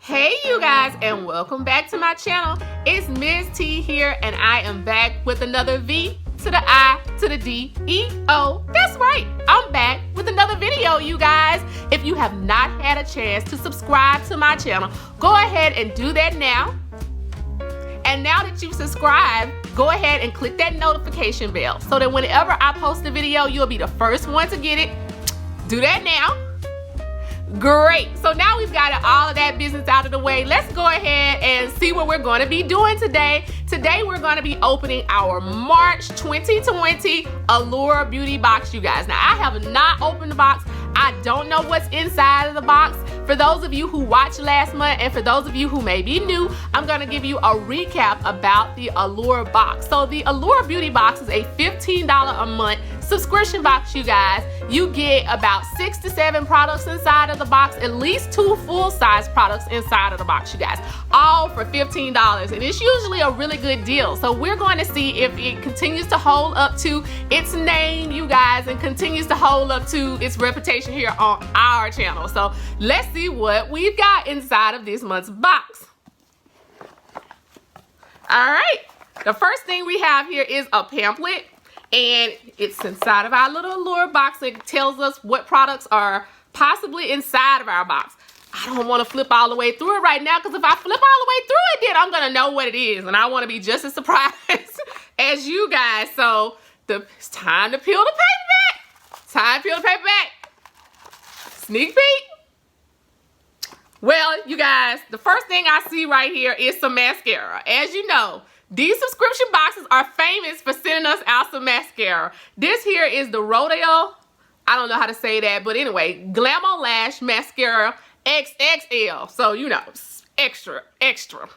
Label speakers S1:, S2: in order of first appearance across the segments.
S1: Hey you guys, and welcome back to my channel. It's Ms. T here, and I am back with another V to the I to the D E O. That's right, I'm back with another video, you guys. If you have not had a chance to subscribe to my channel, go ahead and do that now. And now that you've subscribed, go ahead and click that notification bell so that whenever I post a video, you'll be the first one to get it. Do that now. Great, so now we've got all of that business out of the way. Let's go ahead and see what we're going to be doing today. Today we're going to be opening our March 2020 Allure Beauty box, you guys. Now I have not opened the box. I don't know what's inside of the box. For those of you who watched last month and for those of you who may be new, I'm going to give you a recap about the Allure box. So the Allure Beauty box is a $15 a month subscription box, you guys. You get about 6 to 7 products inside of the box, at least 2 full-size products inside of the box, you guys, all for $15, and it's usually a really good deal. So we're going to see if it continues to hold up to its name, you guys, and continues to hold up to its reputation here on our channel. So let's see what we've got inside of this month's box. All right, the first thing we have here is a pamphlet. And it's inside of our little Allure box. It tells us what products are possibly inside of our box. I don't want to flip all the way through it right now, because if I flip all the way through it, then I'm going to know what it is. And I want to be just as surprised as you guys. So it's time to peel the paper back. Time to peel the paper back. Sneak peek. Well, you guys, the first thing I see right here is some mascara. As you know, these subscription boxes are famous for sending us out some mascara. This here is the Rodeo, I don't know how to say that, but anyway, Glamour Lash Mascara XXL. So, you know, extra, extra.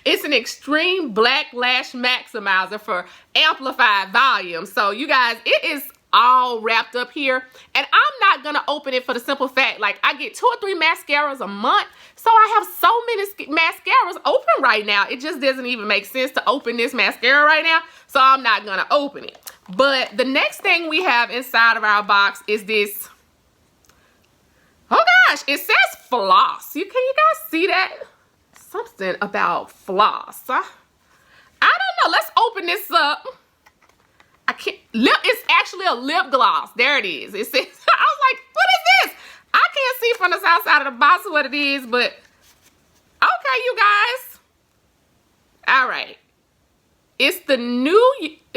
S1: It's an extreme black lash maximizer for amplified volume. So, you guys, it is all wrapped up here. And I'm not going to open it for the simple fact, like, I get 2 or 3 mascaras a month. So I have so many mascaras open right now. It just doesn't even make sense to open this mascara right now. So I'm not going to open it. But the next thing we have inside of our box is this. Oh gosh, it says floss. Can you guys see that? Something about floss. I don't know. Let's open this up. I can't. It's actually a lip gloss. There it is. It says, I was like, what is this? I can't see from the outside of the box what it is, but okay, you guys. All right. It's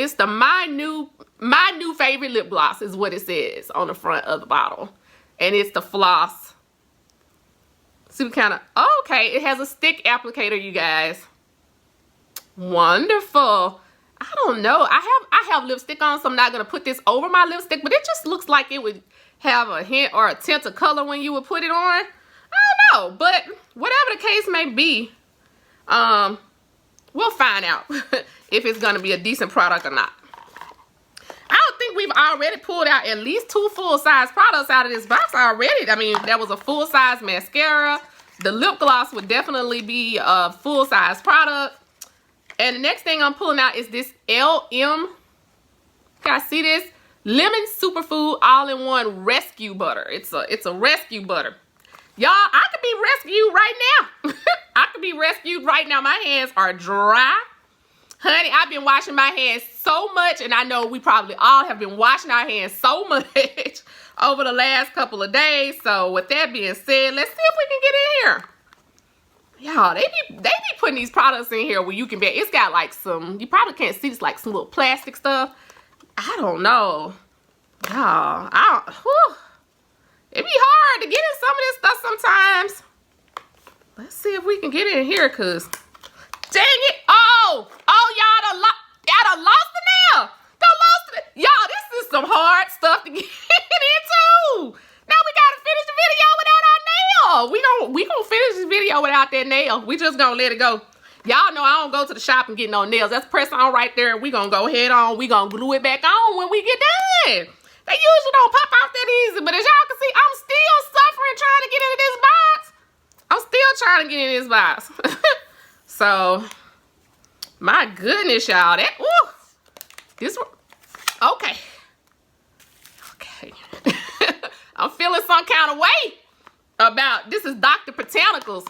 S1: my new favorite lip gloss is what it says on the front of the bottle. And it's the floss. See, okay, it has a stick applicator, you guys. Wonderful. I don't know. I have lipstick on, so I'm not going to put this over my lipstick, but it just looks like it would have a hint or a tint of color when you would put it on. I don't know, but whatever the case may be, we'll find out if it's going to be a decent product or not. I don't think we've already pulled out at least 2 full-size products out of this box already. I mean, there was a full-size mascara. The lip gloss would definitely be a full-size product. And the next thing I'm pulling out is this LM. You guys see this? Lemon Superfood all-in-one rescue butter. It's a rescue butter. Y'all, I could be rescued right now. I could be rescued right now. My hands are dry. Honey, I've been washing my hands so much, and I know we probably all have been washing our hands so much over the last couple of days. So with that being said, let's see if we can get in here. Y'all, they be putting these products in here where you can be. It's got like some, you probably can't see this, like some little plastic stuff. I don't know. Y'all, it be hard to get in some of this stuff sometimes. Let's see if we can get in here, cause dang it. Oh, y'all done lost the nail. Y'all, this is some hard stuff to get into. Now we gotta finish the video without our nail. We gonna finish this video without that nail. We just gonna let it go. Y'all know I don't go to the shop and get no nails. That's press on right there. We gonna go head on. We gonna glue it back on when we get done. They usually don't pop off that easy, but as y'all can see, I'm still suffering trying to get into this box. I'm still trying to get in this box. So, my goodness, y'all. Okay. I'm feeling some kind of way about, this is Dr. Botanicals.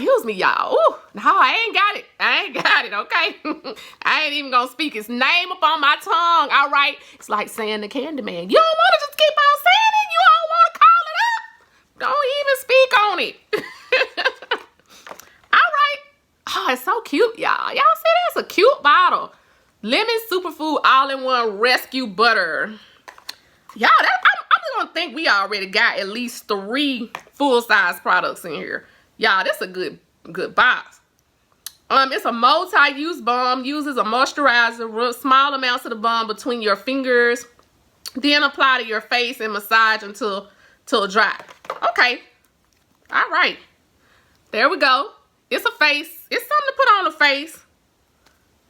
S1: Excuse me, y'all. Ooh, no, I ain't got it. I ain't got it, okay? I ain't even gonna speak his name up on my tongue, all right? It's like saying the Candyman. You don't want to just keep on saying it. You don't want to call it up. Don't even speak on it. All right. Oh, it's so cute, y'all. Y'all see that's a cute bottle. Lemon Superfood All-in-One Rescue Butter. Y'all, I'm gonna think we already got at least 3 full-size products in here. Y'all, that's a good box. It's a multi-use balm. Uses a moisturizer. Rub small amounts of the balm between your fingers. Then apply to your face and massage until dry. Okay. All right. There we go. It's a face. It's something to put on the face.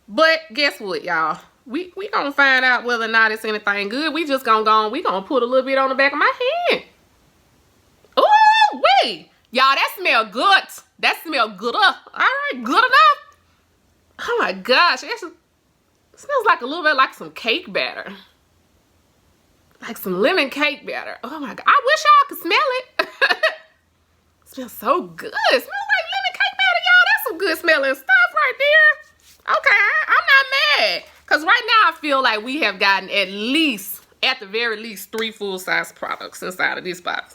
S1: But guess what, y'all? We gonna find out whether or not it's anything good. We just gonna go on. We gonna put a little bit on the back of my hand. Ooh, wee! Y'all, that smell good. That smell good. All right, good enough. Oh my gosh, it smells like a little bit like some cake batter. Like some lemon cake batter. Oh my god, I wish y'all could smell it. It smells so good. It smells like lemon cake batter, y'all. That's some good smelling stuff right there. Okay, I'm not mad. Because right now I feel like we have gotten at the very least 3 full-size products inside of this box.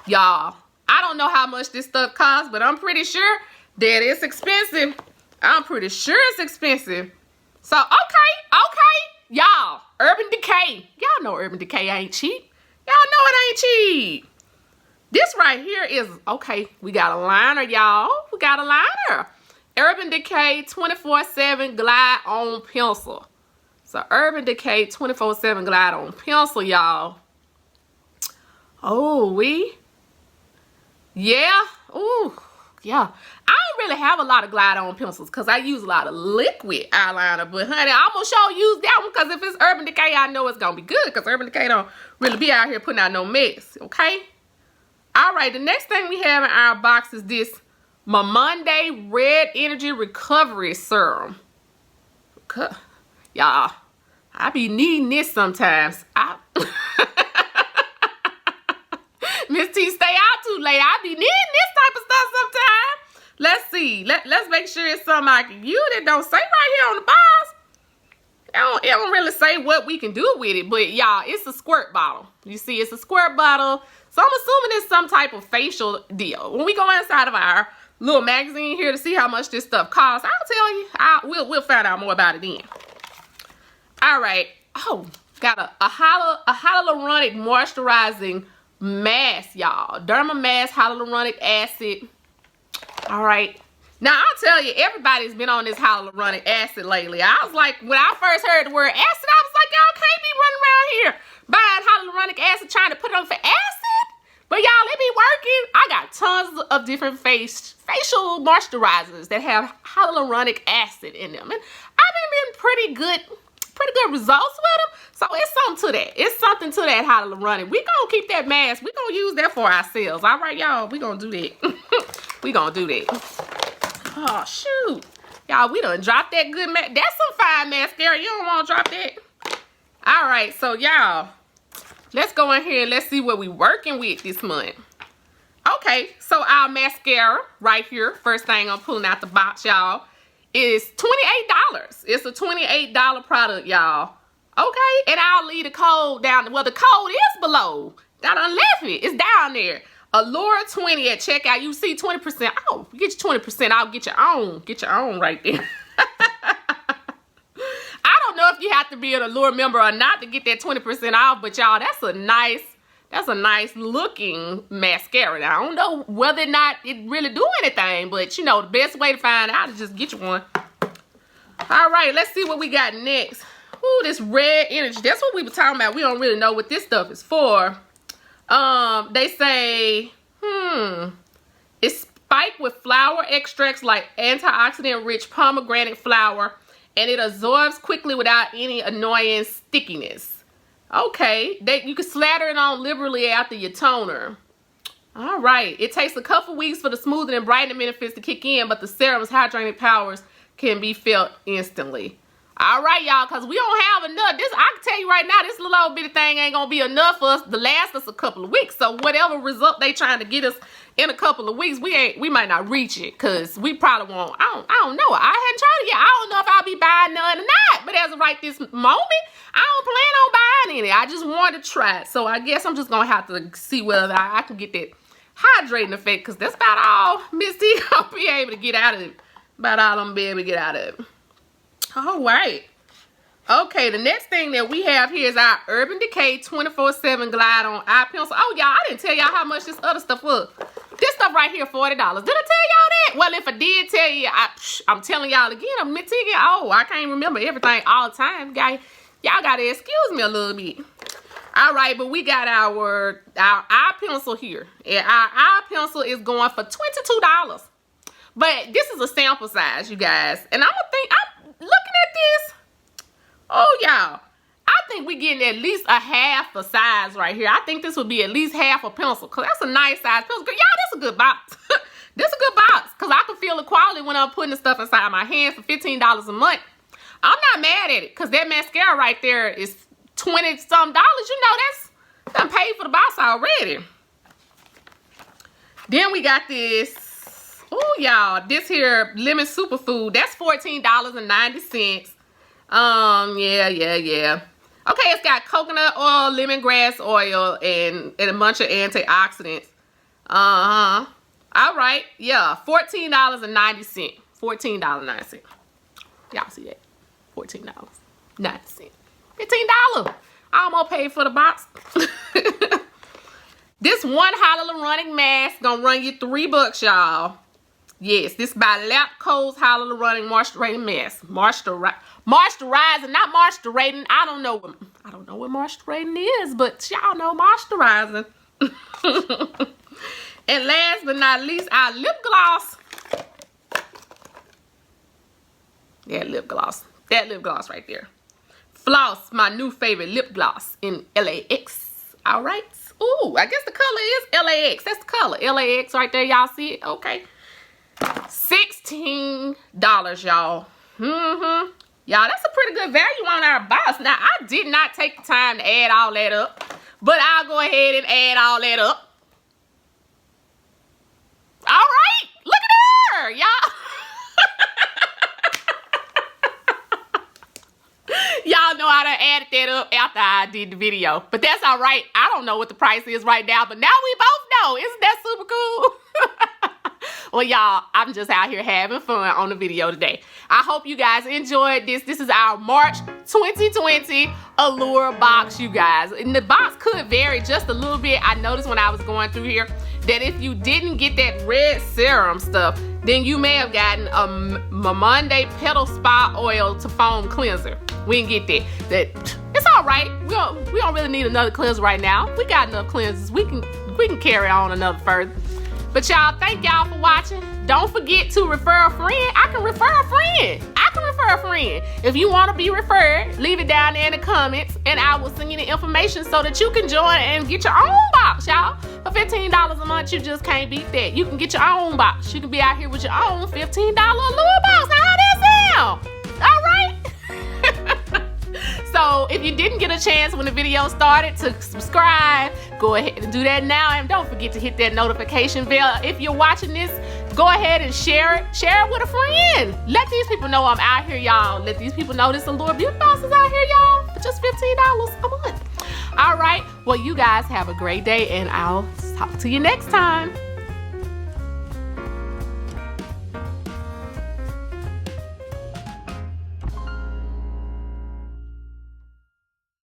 S1: Y'all, I don't know how much this stuff costs, but I'm pretty sure that it's expensive. I'm pretty sure it's expensive. So, okay. Y'all, Urban Decay. Y'all know Urban Decay ain't cheap. Y'all know it ain't cheap. This right here is, okay, we got a liner, y'all. We got a liner. Urban Decay 24/7 Glide On Pencil. So, Urban Decay 24/7 Glide On Pencil, y'all. Oh, yeah. Ooh, yeah. I don't really have a lot of glide on pencils because I use a lot of liquid eyeliner. But honey, I'm gonna show use that one because if it's Urban Decay, I know it's gonna be good because Urban Decay don't really be out here putting out no mess. Okay. All right. The next thing we have in our box is this Mamonde Red Energy Recovery Serum. Y'all, I be needing this sometimes. Miss T, stay out too late. I be needing this type of stuff sometimes. Let's see. Let's make sure it's something I can use. It don't say right here on the box. It don't really say what we can do with it. But y'all, it's a squirt bottle. You see, it's a squirt bottle. So I'm assuming it's some type of facial deal. When we go inside of our little magazine here to see how much this stuff costs, I'll tell you. We'll find out more about it then. All right. Oh, got a hyaluronic moisturizing mask, y'all. Derma mask, hyaluronic acid. All right. Now, I'll tell you, everybody's been on this hyaluronic acid lately. I was like, when I first heard the word acid, I was like, y'all can't be running around here buying hyaluronic acid trying to put it on for acid. But y'all, it be working. I got tons of different facial moisturizers that have hyaluronic acid in them. And I've been getting pretty good results with them. So it's something to that. It's something to that hyaluronic. We gonna keep that mask. We gonna use that for ourselves. All right, y'all. We gonna do that. We gonna do that. Oh, shoot. Y'all, we done dropped that good mask. That's some fine mascara. You don't want to drop that. All right, so y'all, let's go in here and let's see what we working with this month. Okay, so our mascara right here, first thing I'm pulling out the box, y'all, is $28. It's a $28 product, y'all. Okay, and I'll leave the code down. Well, the code is below. I done left it. It's down there. Allure 20 at checkout. You see 20%. Oh, get you 20%. I'll get your own. Get your own right there. I don't know if you have to be an Allure member or not to get that 20% off, but y'all, that's a nice looking mascara. Now, I don't know whether or not it really do anything, but you know, the best way to find out is just get you one. All right, let's see what we got next. Ooh, this red energy. That's what we were talking about. We don't really know what this stuff is for. They say, it's spiked with flower extracts like antioxidant-rich pomegranate flower, and it absorbs quickly without any annoying stickiness. Okay, you can slather it on liberally after your toner. All right, it takes a couple weeks for the smoothing and brightening benefits to kick in, but the serum's hydrating powers can be felt instantly. All right, y'all, because we don't have enough. This, I can tell you right now, this little old bitty thing ain't gonna be enough for us to last us a couple of weeks. So whatever result they trying to get us in a couple of weeks, we might not reach it, because we probably won't. I don't know. I hadn't tried it yet. I don't know if I'll be buying none or not. But as of right this moment, I don't plan on buying any. I just wanted to try it. So I guess I'm just gonna have to see whether I can get that hydrating effect, because that's about all Miss T gonna be able to get out of it. About all I'm gonna be able to get out of it. All right. Okay, the next thing that we have here is our Urban Decay 24/7 Glide On Eye Pencil. Oh, y'all, I didn't tell y'all how much this other stuff was. This stuff right here, $40. Did I tell y'all that? Well, if I did tell you, I'm telling y'all again. I'm mitigating. Oh, I can't remember everything all the time, guys. Y'all gotta excuse me a little bit. All right, but we got our eye pencil here, and our eye pencil is going for $22. But this is a sample size, you guys, and I'm looking at this. Oh, y'all, I think we're getting at least a half a size right here. I think this would be at least half a pencil, because that's a nice size pencil. Y'all, that's a good box. This a good box, because I can feel the quality when I'm putting the stuff inside my hands for $15 a month. I'm not mad at it, because that mascara right there is $20-some. You know, that's done paid for the box already. Then we got this. Oh, y'all, this here lemon superfood. That's $14.90. Yeah. Okay, it's got coconut oil, lemongrass oil, and a bunch of antioxidants. All right, yeah, $14.90. $14.90. Y'all see that? $14.90. $15. I almost paid for the box. This one hyaluronic mask gonna run you $3, y'all. Yes, this by LAPCOS Hyaluronic Moisturizing Mask. Moisturizing, not moisturizing. I don't know what moisturizing is, but y'all know moisturizing. And last but not least, our lip gloss. Yeah, lip gloss. That lip gloss right there. Floss, my new favorite lip gloss in LAX. All right. Ooh, I guess the color is LAX. That's the color. LAX right there. Y'all see it? Okay. $16, y'all. Y'all, that's a pretty good value on our box. Now, I did not take the time to add all that up, but I'll go ahead and add all that up. All right, look at her, y'all. Y'all know I done added that up after I did the video, but that's all right. I don't know what the price is right now, but now we both know. Isn't that super cool? Well, y'all, I'm just out here having fun on the video today. I hope you guys enjoyed this. This is our March 2020 Allure box, you guys. And the box could vary just a little bit. I noticed when I was going through here that if you didn't get that red serum stuff, then you may have gotten a Mamonde Petal Spa Oil to Foam Cleanser. We didn't get that. It's all right. We don't really need another cleanser right now. We got enough cleansers. We can carry on another further. But y'all, thank y'all for watching. Don't forget to refer a friend. I can refer a friend. If you want to be referred, leave it down there in the comments, and I will send you the information so that you can join and get your own box, y'all. For $15 a month, you just can't beat that. You can get your own box. You can be out here with your own $15 Allure box. Now, how that sound? All right. So if you didn't get a chance when the video started to subscribe, go ahead and do that now. And don't forget to hit that notification bell. If you're watching this, go ahead and share it. Share it with a friend. Let these people know I'm out here, y'all. Let these people know this Allure Beauty Box is out here, y'all, for just $15 a month. All right. Well, you guys have a great day, and I'll talk to you next time.